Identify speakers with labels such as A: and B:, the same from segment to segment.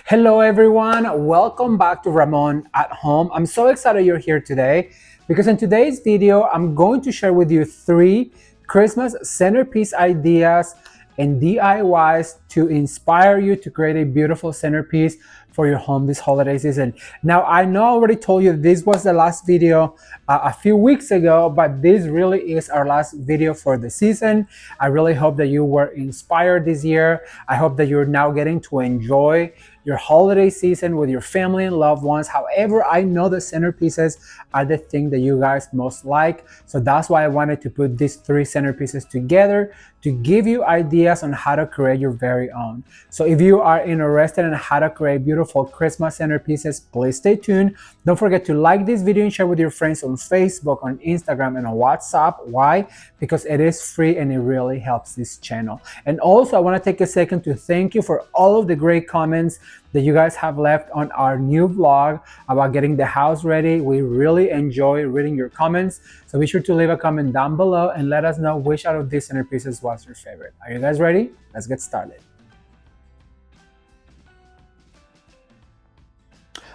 A: Hello, everyone. Welcome back to Ramon at Home. I'm so excited you're here today because in today's video, I'm going to share with you 3 Christmas centerpiece ideas and DIYs to inspire you to create a beautiful centerpiece for your home this holiday season. Now, I know I already told you this was the last video a few weeks ago, but this really is our last video for the season. I really hope that you were inspired this year. I hope that you're now getting to enjoy your holiday season with your family and loved ones. However, I know the centerpieces are the thing that you guys most like. So that's why I wanted to put these 3 centerpieces together to give you ideas on how to create your very own. So if you are interested in how to create beautiful Christmas centerpieces, please stay tuned. Don't forget to like this video and share with your friends on Facebook, on Instagram, and on WhatsApp. Why? Because it is free and it really helps this channel. And also, I want to take a second to thank you for all of the great comments that you guys have left on our new vlog about getting the house ready. We really enjoy reading your comments. So be sure to leave a comment down below and let us know which out of these centerpieces was your favorite. Are you guys ready? Let's get started.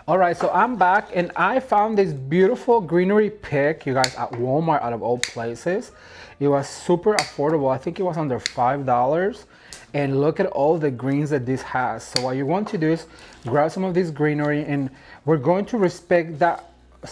A: All right, so I'm back and I found this beautiful greenery pick, you guys, at Walmart out of all places. It was super affordable. I think it was under $5. And look at all the greens that this has. So what you want to do is grab some of this greenery, and we're going to respect that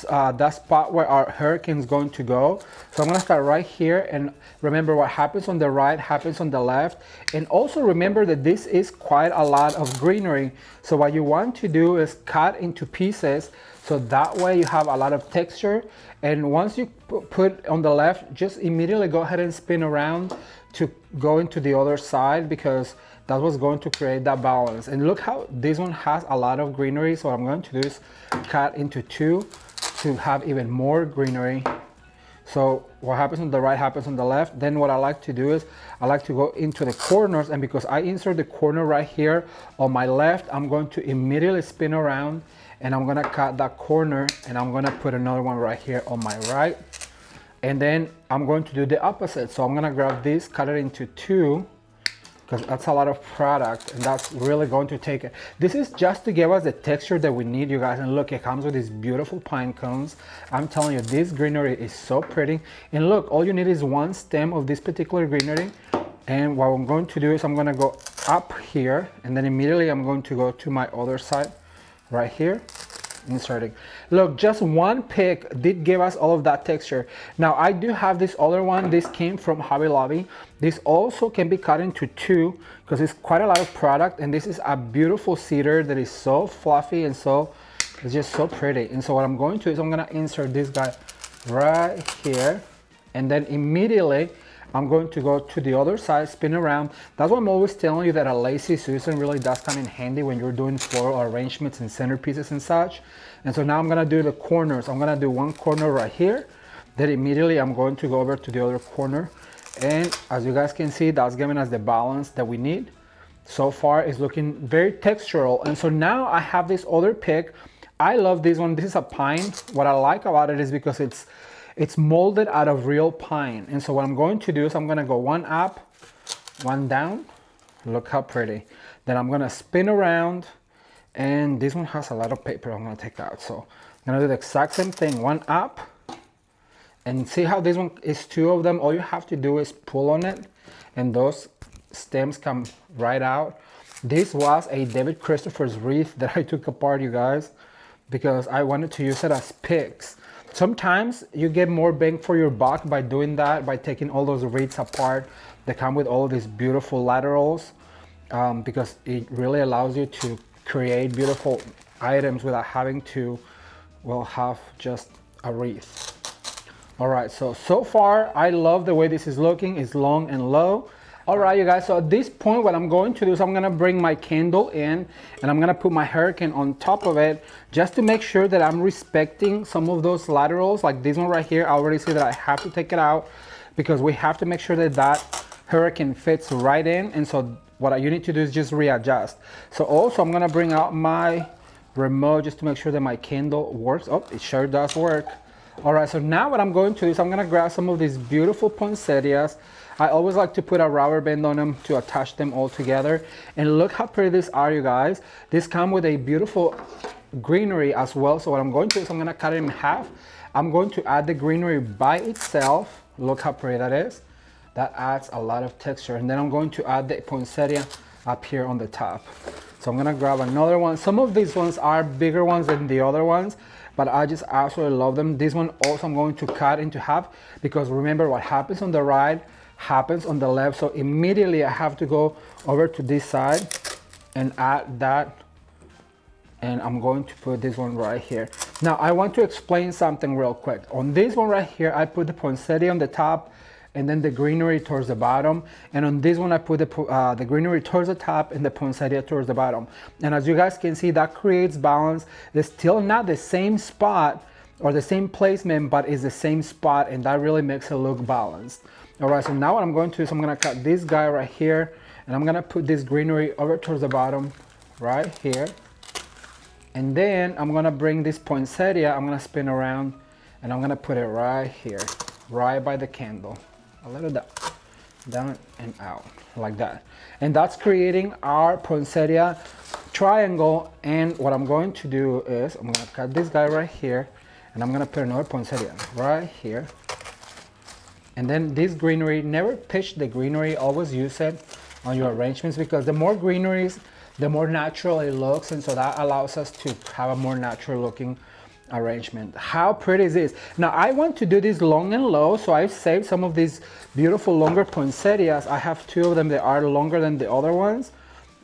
A: that spot where our hurricane is going to go. So I'm going to start right here, and remember, what happens on the right happens on the left. And also remember that this is quite a lot of greenery. So what you want to do is cut into pieces, so that way you have a lot of texture. And once you put on the left, just immediately go ahead and spin around to go into the other side, because that was going to create that balance. And look how this one has a lot of greenery. So what I'm going to do is cut into 2 to have even more greenery. So what happens on the right happens on the left. Then what I like to do is I like to go into the corners, and because I insert the corner right here on my left, I'm going to immediately spin around and I'm gonna cut that corner, and I'm gonna put another one right here on my right. And then I'm going to do the opposite. So I'm gonna grab this, cut it into 2, because that's a lot of product, and that's really going to take it. This is just to give us the texture that we need, you guys. And look, it comes with these beautiful pine cones. I'm telling you, this greenery is so pretty. And look, all you need is 1 stem of this particular greenery. And what I'm going to do is I'm gonna go up here, and then immediately I'm going to go to my other side right here, inserting. Look, just 1 pick did give us all of that texture. Now I do have this other one. This came from Hobby Lobby. This also can be cut into 2 because it's quite a lot of product, and this is a beautiful cedar that is so fluffy and so it's just so pretty. And so what I'm going to do is I'm going to insert this guy right here, and then immediately I'm going to go to the other side, spin around. That's why I'm always telling you that a lazy Susan really does come in handy when you're doing floral arrangements and centerpieces and such. And so now I'm gonna do the corners. I'm gonna do 1 corner right here. Then immediately I'm going to go over to the other corner. And as you guys can see, that's giving us the balance that we need. So far it's looking very textural. And so now I have this other pick. I love this one. This is a pine. What I like about it is because it's molded out of real pine. And so what I'm going to do is I'm gonna go 1 up, 1 down. Look how pretty. Then I'm gonna spin around, and this one has a lot of paper I'm gonna take out. So I'm gonna do the exact same thing, 1 up, and see how this one is 2 of them. All you have to do is pull on it, and those stems come right out. This was a David Christopher's wreath that I took apart, you guys, because I wanted to use it as picks. Sometimes you get more bang for your buck by doing that, by taking all those wreaths apart that come with all of these beautiful laterals, because it really allows you to create beautiful items without having to, well, have just a wreath. All right, so far I love the way this is looking. It's long and low. All right, you guys, so at this point, what I'm going to do is I'm gonna bring my candle in, and I'm gonna put my hurricane on top of it, just to make sure that I'm respecting some of those laterals, like this one right here. I already see that I have to take it out, because we have to make sure that that hurricane fits right in. And so what you need to do is just readjust. So also I'm gonna bring out my remote just to make sure that my candle works. Oh, it sure does work. All right, so now what I'm going to do is I'm gonna grab some of these beautiful poinsettias. I always like to put a rubber band on them to attach them all together. And look how pretty these are, you guys. These come with a beautiful greenery as well. So what I'm going to do is I'm going to cut it in half. I'm going to add the greenery by itself. Look how pretty that is. That adds a lot of texture. And then I'm going to add the poinsettia up here on the top. So I'm going to grab another one. Some of these ones are bigger ones than the other ones, but I just absolutely love them. This one also I'm going to cut into half, because remember, what happens on the right happens on the left. So immediately I have to go over to this side and add that. And I'm going to put this one right here. Now I want to explain something real quick. On this one right here, I put the poinsettia on the top and then the greenery towards the bottom. And on this one, I put the greenery towards the top and the poinsettia towards the bottom. And as you guys can see, that creates balance. It's still not the same spot or the same placement, but it's the same spot, and that really makes it look balanced. All right, so now what I'm going to do is I'm gonna cut this guy right here, and I'm gonna put this greenery over towards the bottom right here. And then I'm gonna bring this poinsettia, I'm gonna spin around, and I'm gonna put it right here, right by the candle. A little down and out, like that. And that's creating our poinsettia triangle. And what I'm going to do is I'm gonna cut this guy right here, and I'm gonna put another poinsettia right here. And then this greenery, never pitch the greenery, always use it on your arrangements, because the more greeneries, the more natural it looks, and so that allows us to have a more natural looking arrangement. How pretty is this? Now I want to do this long and low, so I've saved some of these beautiful longer poinsettias. I have two of them that are longer than the other ones.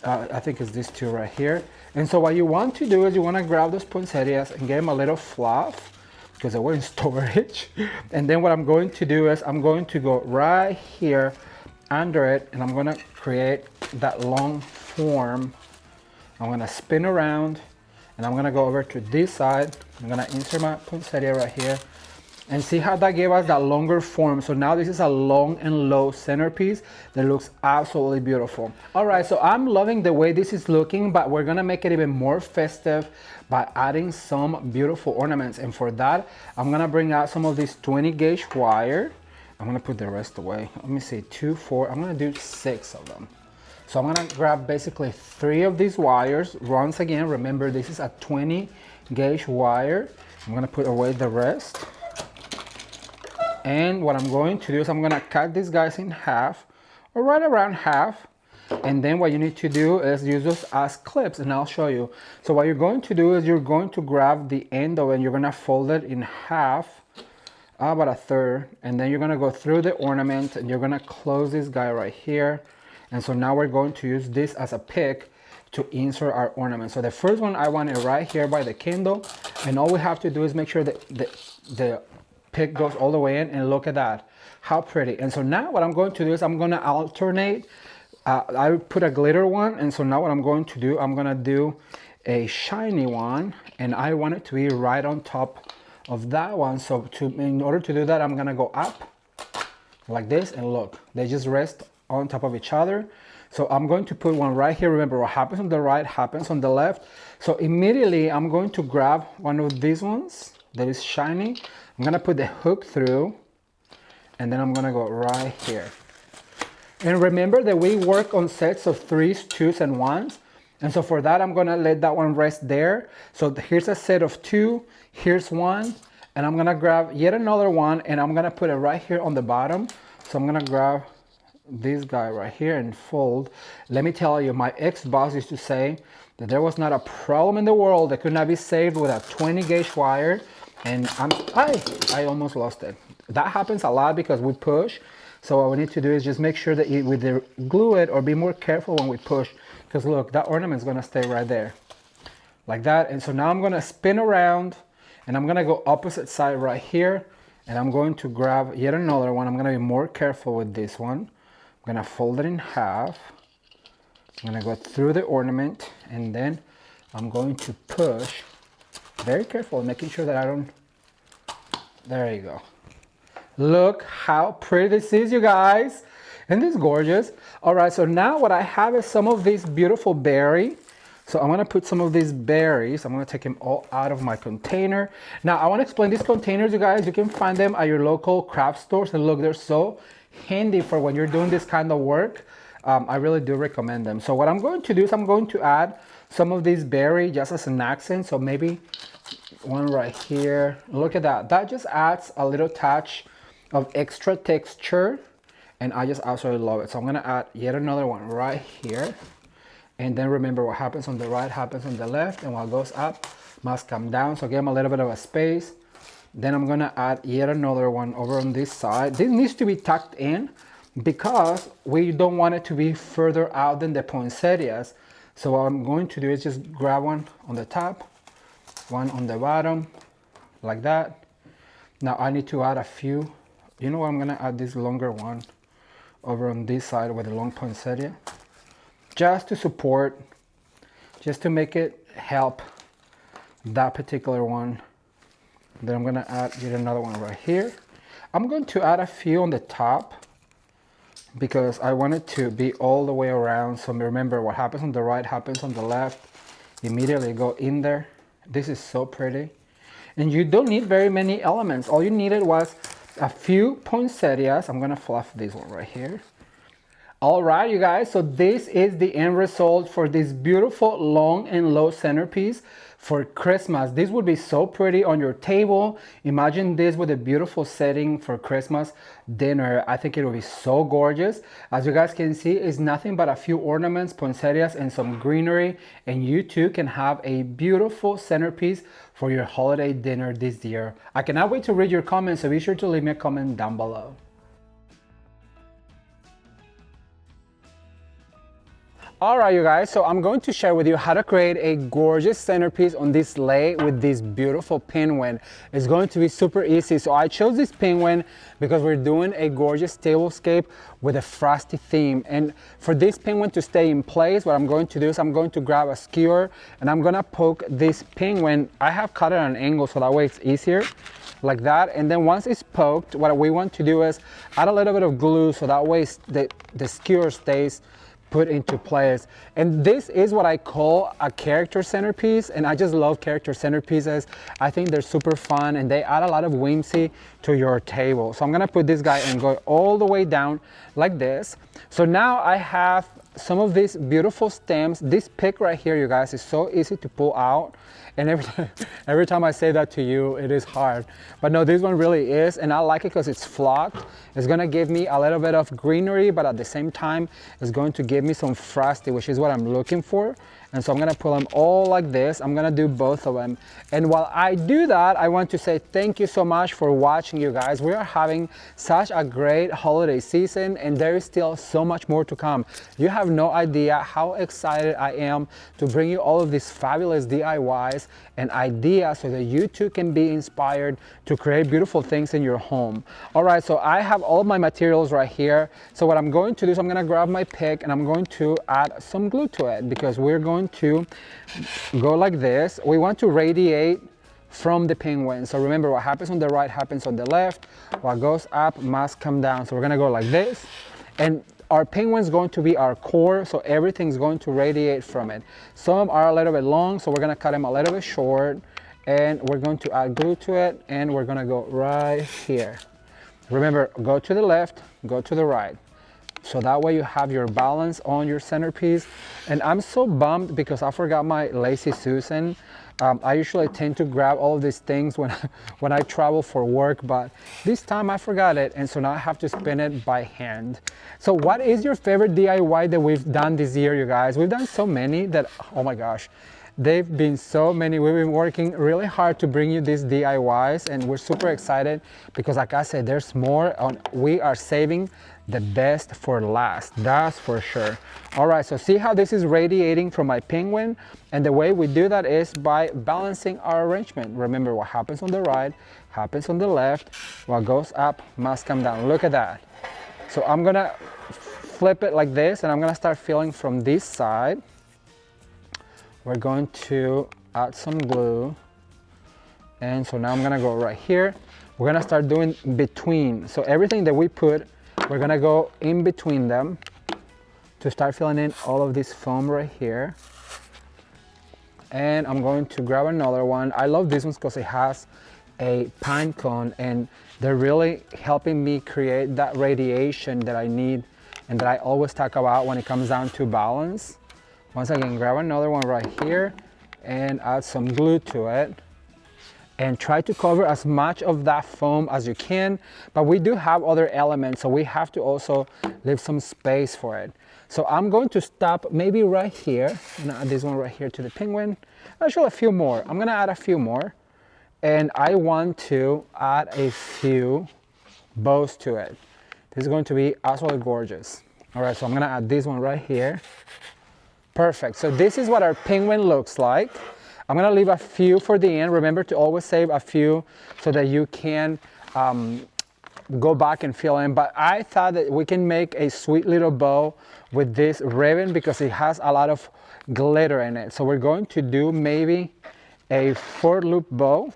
A: I think it's these two right here. And so what you want to do is you want to grab those poinsettias and get them a little fluff, because they were in storage. And then what I'm going to do is I'm going to go right here under it, and I'm going to create that long form. I'm going to spin around, and I'm gonna go over to this side. I'm gonna insert my poinsettia right here, and see how that gave us that longer form. So now this is a long and low centerpiece that looks absolutely beautiful. All right, so I'm loving the way this is looking, but we're gonna make it even more festive by adding some beautiful ornaments. And for that, I'm gonna bring out some of this 20 gauge wire. I'm gonna put the rest away. Let me see, 2, 4, I'm gonna do 6 of them. So I'm gonna grab basically 3 of these wires. Once again, remember this is a 20 gauge wire. I'm gonna put away the rest. And what I'm going to do is I'm gonna cut these guys in half, or right around half. And then what you need to do is use those as clips, and I'll show you. So what you're going to do is you're going to grab the end of it, and you're gonna fold it in half, about a third. And then you're gonna go through the ornament, and you're gonna close this guy right here. And so now we're going to use this as a pick to insert our ornament. So the first one, I want it right here by the candle. And all we have to do is make sure that the pick goes all the way in, and look at that. How pretty. And so now what I'm going to do is I'm gonna alternate. I put a glitter one, and so now what I'm going to do, I'm gonna do a shiny one, and I want it to be right on top of that one. So in order to do that, I'm gonna go up like this, and look, they just rest on top of each other. So I'm going to put one right here. Remember, what happens on the right happens on the left. So immediately I'm going to grab one of these ones that is shiny. I'm gonna put the hook through, and then I'm gonna go right here. And remember that we work on sets of 3s, 2s, and 1s. And so for that, I'm gonna let that one rest there. So here's a set of 2, here's 1, and I'm gonna grab yet another one, and I'm gonna put it right here on the bottom. So I'm gonna grab this guy right here and fold. Let me tell you, my ex-boss used to say that there was not a problem in the world that could not be saved with a 20 gauge wire, and I almost lost it. That happens a lot because we push. So what we need to do is just make sure that we either glue it or be more careful when we push, because look, that ornament is gonna stay right there like that. And so now I'm gonna spin around, and I'm gonna go opposite side right here, and I'm going to grab yet another one. I'm gonna be more careful with this one. I'm gonna fold it in half. I'm gonna go through the ornament, and then I'm going to push. Very careful, making sure that I don't, there you go. Look how pretty this is, you guys. Isn't this gorgeous? All right, so now what I have is some of these beautiful berry. So I'm gonna put some of these berries. I'm gonna take them all out of my container. Now I wanna explain these containers, you guys. You can find them at your local craft stores, and look, they're so handy for when you're doing this kind of work. I really do recommend them. So what I'm going to do is I'm going to add some of this berry just as an accent. So maybe one right here. Look at that. That just adds a little touch of extra texture, and I just absolutely love it. So I'm gonna add yet another one right here. And then remember, what happens on the right happens on the left, and what goes up must come down. So give them a little bit of a space. Then I'm gonna add yet another one over on this side. This needs to be tucked in because we don't want it to be further out than the poinsettias. So what I'm going to do is just grab one on the top, one on the bottom, like that. Now I need to add a few. You know what, I'm gonna add this longer one over on this side with the long poinsettia, just to support, just to make it help that particular one. Then I'm gonna add yet another one right here. I'm going to add a few on the top because I want it to be all the way around. So remember, what happens on the right happens on the left. Immediately go in there. This is so pretty. And you don't need very many elements. All you needed was a few poinsettias. I'm gonna fluff this one right here. All right, you guys, so this is the end result for this beautiful long and low centerpiece for Christmas. This would be so pretty on your table. Imagine this with a beautiful setting for Christmas dinner. I think it will be so gorgeous. As you guys can see, it's nothing but a few ornaments, poinsettias, and some greenery, and you too can have a beautiful centerpiece for your holiday dinner this year. I cannot wait to read your comments, so be sure to leave me a comment down below. All right, you guys, so I'm going to share with you how to create a gorgeous centerpiece on this sleigh with this beautiful penguin. It's going to be super easy. So I chose this penguin because we're doing a gorgeous tablescape with a Frosty theme. And for this penguin to stay in place, what I'm going to do is I'm going to grab a skewer and I'm gonna poke this penguin. I have cut it at an angle so that way it's easier, like that. And then once it's poked, what we want to do is add a little bit of glue so that way the skewer stays put into place. And this is what I call a character centerpiece, and I just love character centerpieces. I think they're super fun and they add a lot of whimsy to your table. So I'm gonna put this guy and go all the way down like this. So now I have some of these beautiful stems. This pick right here, you guys, is so easy to pull out. And every time I say that to you, it is hard. But no, this one really is, and I like it because it's flocked. It's gonna give me a little bit of greenery, but at the same time, it's going to give me some frosty, which is what I'm looking for. And so I'm gonna pull them all like this. I'm gonna do both of them. And while I do that, I want to say thank you so much for watching, you guys. We are having such a great holiday season, and there is still so much more to come. You have no idea how excited I am to bring you all of these fabulous DIYs and ideas so that you too can be inspired to create beautiful things in your home. All right, so I have all my materials right here. So what I'm going to do is I'm gonna grab my pick and I'm going to add some glue to it because we're going to go like this. We want to radiate from the penguin. So remember, what happens on the right happens on the left. What goes up must come down. So we're gonna go like this. And our penguin's going to be our core, so everything's going to radiate from it. Some are a little bit long, so we're gonna cut them a little bit short, and we're going to add glue to it, and we're gonna go right here. Remember, go to the left, go to the right. So that way you have your balance on your centerpiece. And I'm so bummed because I forgot my Lazy Susan. I usually tend to grab all of these things when I travel for work, but this time I forgot it, and so now I have to spin it by hand. So what is your favorite DIY that we've done this year, you guys? We've done so many that, oh my gosh, they've been so many. We've been working really hard to bring you these DIYs, and we're super excited because, like I said, there's more. We are saving the best for last, that's for sure. All right, so see how this is radiating from my penguin, and the way we do that is by balancing our arrangement. Remember, what happens on the right happens on the left. What goes up must come down. Look at that. So I'm gonna flip it like this, and I'm gonna start filling from this side. We're going to add some glue, and so now I'm gonna go right here. We're gonna start doing between. So everything that we put, we're gonna go in between them to start filling in all of this foam right here. And I'm going to grab another one. I love this one because it has a pine cone, and they're really helping me create that radiation that I need and that I always talk about when it comes down to balance. Once again, grab another one right here and add some glue to it. And try to cover as much of that foam as you can, but we do have other elements, so we have to also leave some space for it. So I'm going to stop maybe right here, and add this one right here to the penguin. Actually, a few more. I'm gonna add a few more, and I want to add a few bows to it. This is going to be absolutely gorgeous. All right, so I'm gonna add this one right here. Perfect. So this is what our penguin looks like. I'm gonna leave a few for the end. Remember to always save a few so that you can go back and fill in. But I thought that we can make a sweet little bow with this ribbon because it has a lot of glitter in it. So we're going to do maybe a 4-loop bow,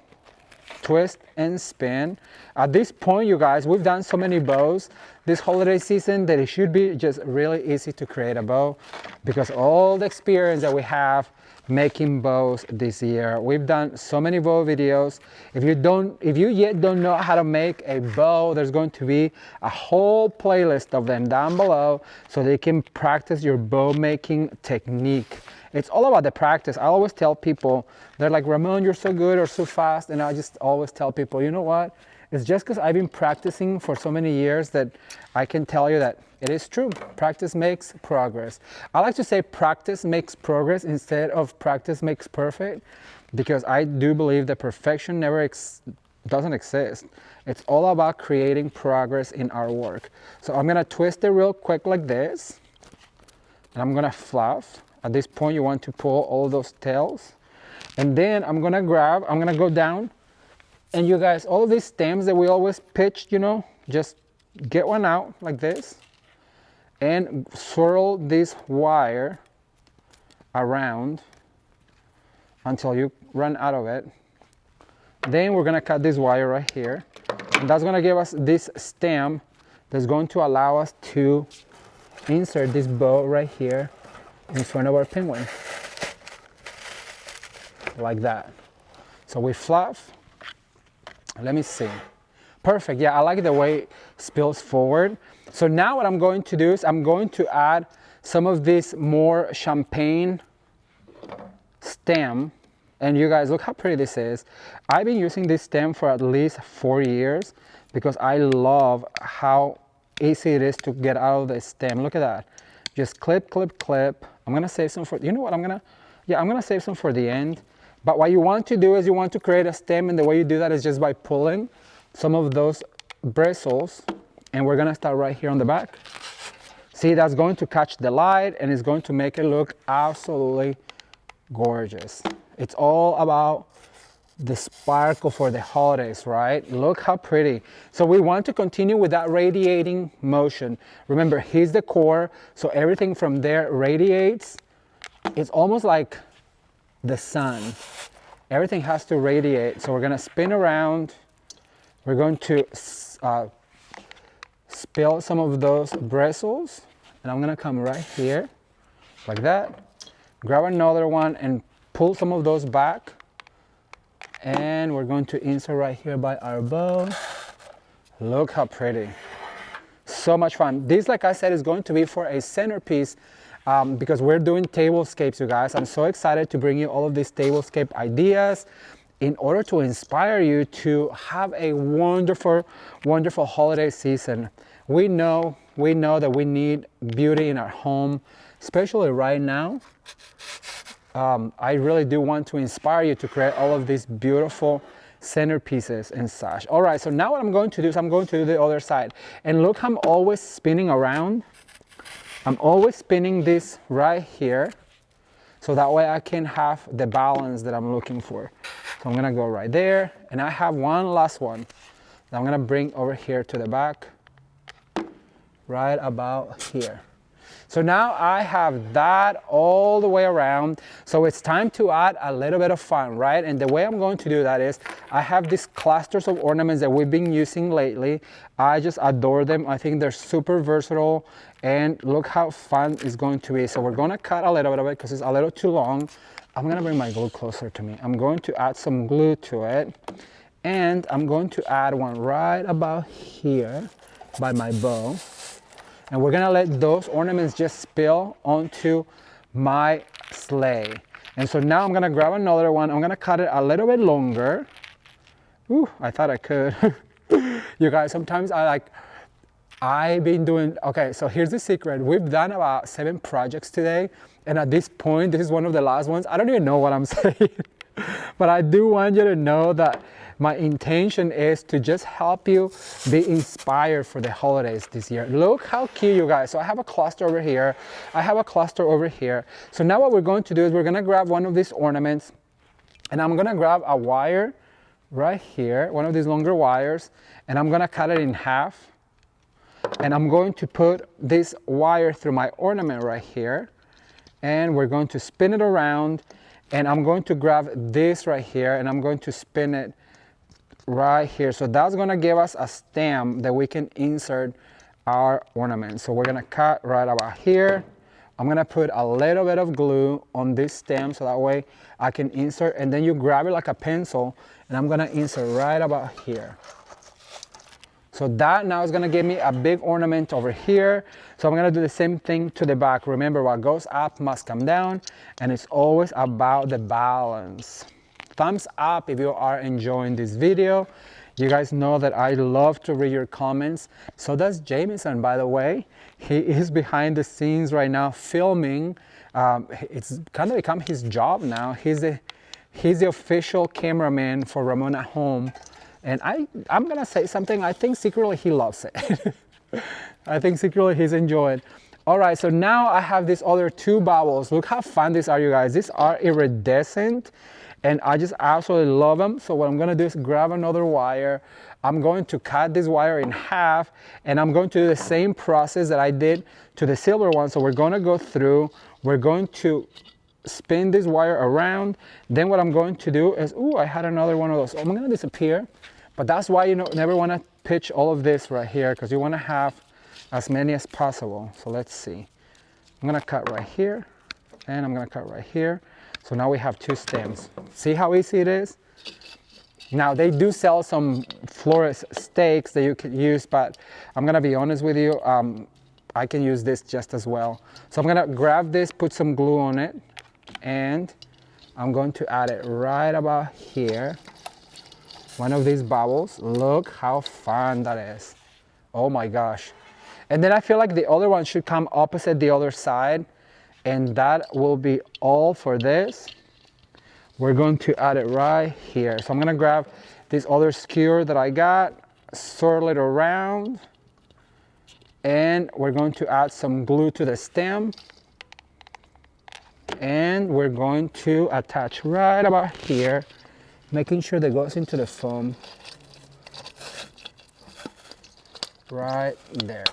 A: twist and spin. At this point, you guys, we've done so many bows this holiday season that it should be just really easy to create a bow because all the experience that we have making bows this year. We've done so many bow videos. If you yet don't know how to make a bow, there's going to be a whole playlist of them down below so that you can practice your bow making technique. It's all about the practice. I always tell people, they're like, Ramon, you're so good or so fast. And I just always tell people, you know what? It's just because I've been practicing for so many years that I can tell you that it is true. Practice makes progress. I like to say practice makes progress instead of practice makes perfect, because I do believe that perfection doesn't exist. It's all about creating progress in our work. So I'm gonna twist it real quick like this, and I'm gonna fluff. At this point, you want to pull all those tails. And then I'm gonna go down, and you guys, all of these stems that we always pitch, you know, just get one out like this and swirl this wire around until you run out of it. Then we're gonna cut this wire right here, and that's gonna give us this stem that's going to allow us to insert this bow right here in front of our penguin, like that. So we fluff. Let me see. Perfect. Yeah, I like the way it spills forward. So now what I'm going to do is I'm going to add some of this more champagne stem. And you guys, look how pretty this is. I've been using this stem for at least 4 years because I love how easy it is to get out of the stem. Look at that. Just clip, clip, clip. I'm gonna save some for, you know what, I'm gonna save some for the end. But what you want to do is you want to create a stem, and the way you do that is just by pulling some of those bristles, and we're gonna start right here on the back. See, that's going to catch the light and it's going to make it look absolutely gorgeous. It's all about the sparkle for the holidays, right? Look how pretty. So we want to continue with that radiating motion. Remember, he's the core, so everything from there radiates. It's almost like the sun. Everything has to radiate. So we're gonna spin around. We're going to spill some of those bristles, and I'm gonna come right here, like that. Grab another one and pull some of those back. And we're going to insert right here by our bow. Look how pretty. So much fun. This, like I said, is going to be for a centerpiece because we're doing tablescapes, you guys. I'm so excited to bring you all of these tablescape ideas in order to inspire you to have a wonderful, wonderful holiday season. We know that we need beauty in our home, especially right now. I really do want to inspire you to create all of these beautiful centerpieces and such. All right, so now what I'm going to do is I'm going to do the other side. And look, I'm always spinning around. I'm always spinning this right here, so that way I can have the balance that I'm looking for. So I'm gonna go right there, and I have one last one that I'm gonna bring over here to the back, right about here. So now I have that all the way around. So it's time to add a little bit of fun, right? And the way I'm going to do that is I have these clusters of ornaments that we've been using lately. I just adore them. I think they're super versatile, and look how fun it's going to be. So we're gonna cut a little bit of it because it's a little too long. I'm gonna bring my glue closer to me. I'm going to add some glue to it. And I'm going to add one right about here by my bow. And we're gonna let those ornaments just spill onto my sleigh. And so now I'm gonna grab another one. I'm gonna cut it a little bit longer. Ooh, I thought I could. You guys, sometimes I've been doing, okay, so here's the secret. We've done about 7 projects today. And at this point, this is one of the last ones. I don't even know what I'm saying. But I do want you to know that my intention is to just help you be inspired for the holidays this year. Look how cute, you guys. So I have a cluster over here. I have a cluster over here. So now what we're going to do is we're gonna grab one of these ornaments, and I'm gonna grab a wire right here, one of these longer wires, and I'm gonna cut it in half. And I'm going to put this wire through my ornament right here, and we're going to spin it around, and I'm going to grab this right here, and I'm going to spin it right here. So that's going to give us a stem that we can insert our ornament. So we're going to cut right about here. I'm going to put a little bit of glue on this stem so that way I can insert, and then you grab it like a pencil, and I'm going to insert right about here. So that now is going to give me a big ornament over here. So I'm going to do the same thing to the back. Remember, what goes up must come down, and it's always about the balance. Thumbs up if you are enjoying this video. You guys know that I love to read your comments. So does Jameson, by the way. He is behind the scenes right now filming. It's kind of become his job now. He's the official cameraman for Ramon at home. And I'm gonna say something, I think secretly he loves it. I think secretly he's enjoying. All right, so now I have these other 2 bubbles. Look how fun these are, you guys. These are iridescent, and I just absolutely love them. So what I'm gonna do is grab another wire. I'm going to cut this wire in half, and I'm going to do the same process that I did to the silver one. So we're gonna go through, we're going to spin this wire around. Then what I'm going to do is, ooh, I had another one of those. I'm gonna disappear. But that's why you never wanna pitch all of this right here, because you wanna have as many as possible. So let's see. I'm gonna cut right here, and I'm gonna cut right here. So now we have 2 stems. See how easy it is? Now they do sell some florist stakes that you can use, but I'm gonna be honest with you, I can use this just as well. So I'm gonna grab this, put some glue on it, and I'm going to add it right about here. One of these bubbles. Look how fun that is. Oh my gosh. And then I feel like the other one should come opposite the other side, and that will be all for this. We're going to add it right here. So I'm gonna grab this other skewer that I got, swirl it around, and we're going to add some glue to the stem, and we're going to attach right about here, making sure that goes into the foam right there.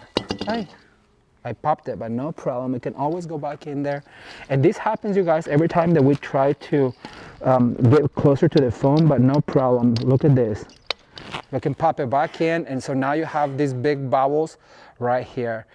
A: I popped it, but no problem. We can always go back in there. And this happens, you guys, every time that we try to get closer to the foam, but no problem. Look at this. We can pop it back in, and so now you have these big bubbles right here.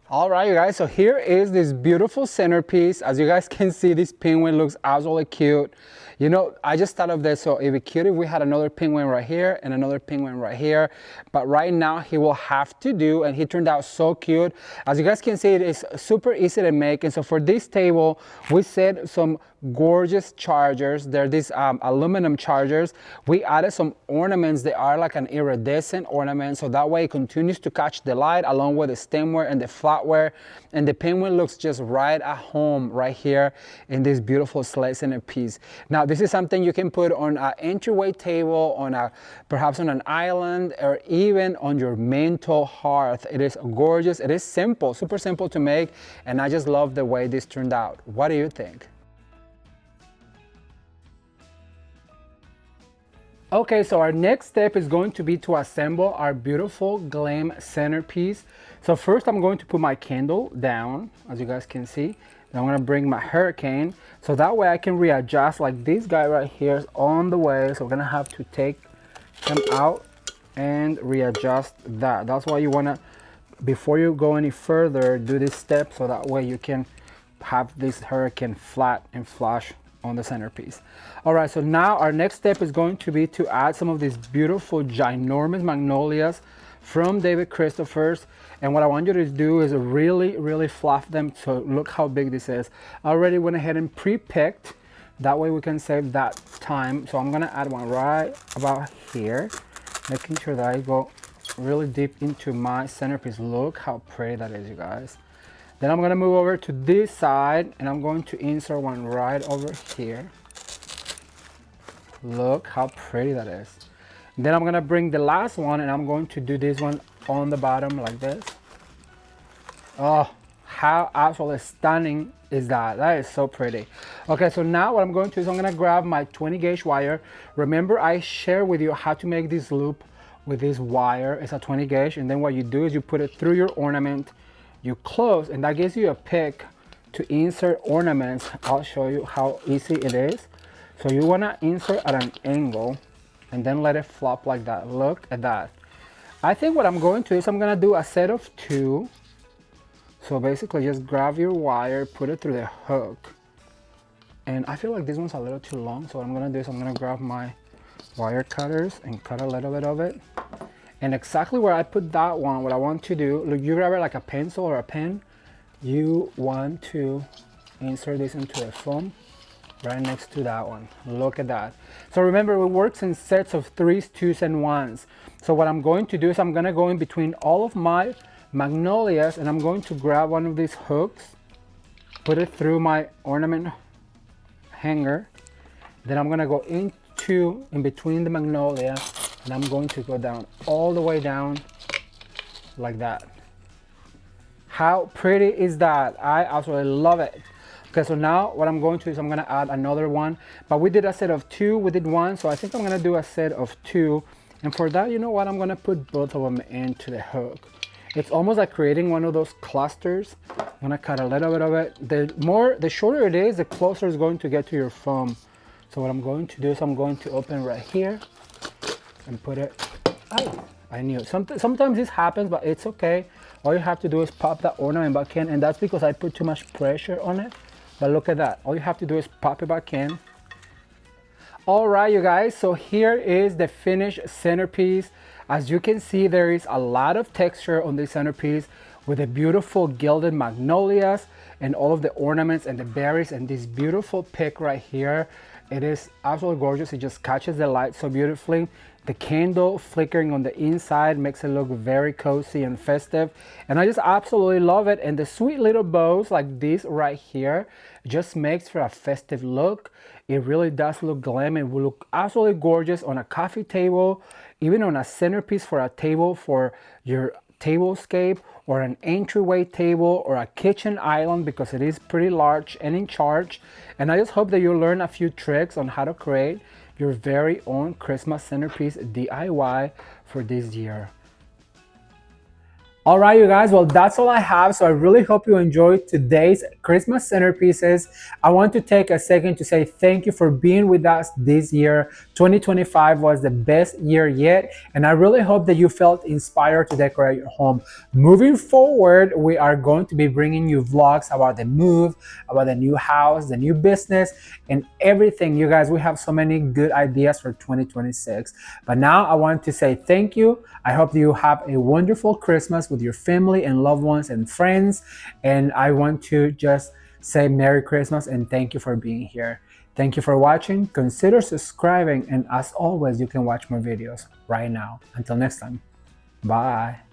A: All right, you guys, so here is this beautiful centerpiece. As you guys can see, this penguin looks absolutely cute. You know, I just thought of this, so it'd be cute if we had another penguin right here and another penguin right here. But right now, he will have to do, and he turned out so cute. As you guys can see, it is super easy to make. And so for this table, we set some gorgeous chargers. They're these aluminum chargers. We added some ornaments that are like an iridescent ornament, so that way it continues to catch the light along with the stemware and the flatware. And the penguin looks just right at home right here in this beautiful sleigh centerpiece. Now, this is something you can put on an entryway table, perhaps on an island, or even on your mantle hearth. It is gorgeous. It is simple, super simple to make, and I just love the way this turned out. What do you think? Okay, so our next step is going to be to assemble our beautiful Glam centerpiece. So first I'm going to put my candle down, as you guys can see. Then I'm gonna bring my hurricane, so that way I can readjust, like this guy right here is on the way. So we're gonna have to take him out and readjust that. That's why you wanna, before you go any further, do this step, so that way you can have this hurricane flat and flush on the centerpiece. All right, so now our next step is going to be to add some of these beautiful ginormous magnolias from David Christopher's. And what I want you to do is really fluff them. So look how big this is. I already went ahead and pre-picked. That way we can save that time. So I'm gonna add one right about here, making sure that I go really deep into my centerpiece. Look how pretty that is, you guys. Then I'm gonna move over to this side and I'm going to insert one right over here. Look how pretty that is. Then I'm gonna bring the last one and I'm going to do this one on the bottom like this. Oh, how absolutely stunning is that? That is so pretty. Okay, so now what I'm going to do is I'm gonna grab my 20 gauge wire. Remember I shared with you how to make this loop with this wire. It's a 20 gauge, and then what you do is you put it through your ornament, you close, and that gives you a pick to insert ornaments. I'll show you how easy it is. So you wanna insert at an angle and then let it flop like that. Look at that. I think what I'm going to do is I'm gonna do a set of 2. So basically just grab your wire, put it through the hook. And I feel like this one's a little too long. So what I'm gonna do is I'm gonna grab my wire cutters and cut a little bit of it. And exactly where I put that one, what I want to do, look, you grab it like a pencil or a pen. You want to insert this into the foam right next to that one. Look at that. So remember, it works in sets of 3s, 2s, and 1s. So what I'm going to do is I'm gonna go in between all of my magnolias and I'm going to grab one of these hooks, put it through my ornament hanger. Then I'm gonna go in between the magnolia and I'm going to go down all the way down like that. How pretty is that? I absolutely love it. Okay, so now what I'm going to do is I'm gonna add another one, but we did a set of 2, we did 1, so I think I'm gonna do a set of 2. And for that, you know what, I'm gonna put both of them into the hook. It's almost like creating one of those clusters. I'm gonna cut a little bit of it. The shorter it is, the closer it's going to get to your foam. So what I'm going to do is I'm going to open right here and put it. Oh, I knew it. Sometimes this happens, but it's okay. All you have to do is pop that ornament back in, and that's because I put too much pressure on it. But look at that. All you have to do is pop it back in. All right, you guys, so here is the finished centerpiece. As you can see, there is a lot of texture on this centerpiece with the beautiful gilded magnolias and all of the ornaments and the berries and this beautiful pick right here. It is absolutely gorgeous. It just catches the light so beautifully. The candle flickering on the inside makes it look very cozy and festive. And I just absolutely love it. And the sweet little bows like this right here just makes for a festive look. It really does look glam. It will look absolutely gorgeous on a coffee table, even on a centerpiece for a table for your tablescape, or an entryway table, or a kitchen island, because it is pretty large and in charge. And I just hope that you learn a few tricks on how to create your very own Christmas centerpiece DIY for this year. All right, you guys, well, that's all I have. So I really hope you enjoyed today's Christmas centerpieces. I want to take a second to say thank you for being with us this year. 2025 was the best year yet, and I really hope that you felt inspired to decorate your home. Moving forward, we are going to be bringing you vlogs about the move, about the new house, the new business, and everything. You guys, we have so many good ideas for 2026. But now I want to say thank you. I hope you have a wonderful Christmas with your family and loved ones and friends. And I want to just say Merry Christmas and thank you for being here. Thank you for watching. Consider subscribing. And as always, you can watch more videos right now. Until next time, bye.